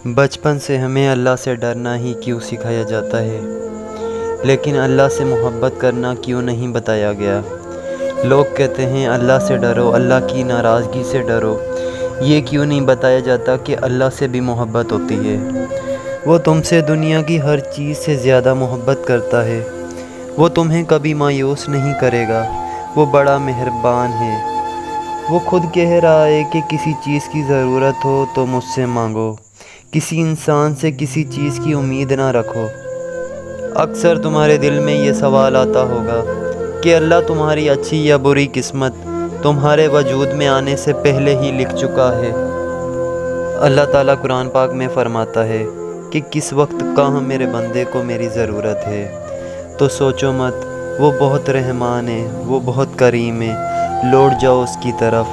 بچپن سے ہمیں اللہ سے ڈرنا ہی کیوں سکھایا جاتا ہے، لیکن اللہ سے محبت کرنا کیوں نہیں بتایا گیا؟ لوگ کہتے ہیں اللہ سے ڈرو، اللہ کی ناراضگی سے ڈرو، یہ کیوں نہیں بتایا جاتا کہ اللہ سے بھی محبت ہوتی ہے؟ وہ تم سے دنیا کی ہر چیز سے زیادہ محبت کرتا ہے، وہ تمہیں کبھی مایوس نہیں کرے گا، وہ بڑا مہربان ہے۔ وہ خود کہہ رہا ہے کہ کسی چیز کی ضرورت ہو تو مجھ سے مانگو، کسی انسان سے کسی چیز کی امید نہ رکھو۔ اکثر تمہارے دل میں یہ سوال آتا ہوگا کہ اللہ تمہاری اچھی یا بری قسمت تمہارے وجود میں آنے سے پہلے ہی لکھ چکا ہے۔ اللہ تعالیٰ قرآن پاک میں فرماتا ہے کہ کس وقت کہاں میرے بندے کو میری ضرورت ہے، تو سوچو مت، وہ بہت رحمان ہے، وہ بہت کریم ہے، لوٹ جاؤ اس کی طرف۔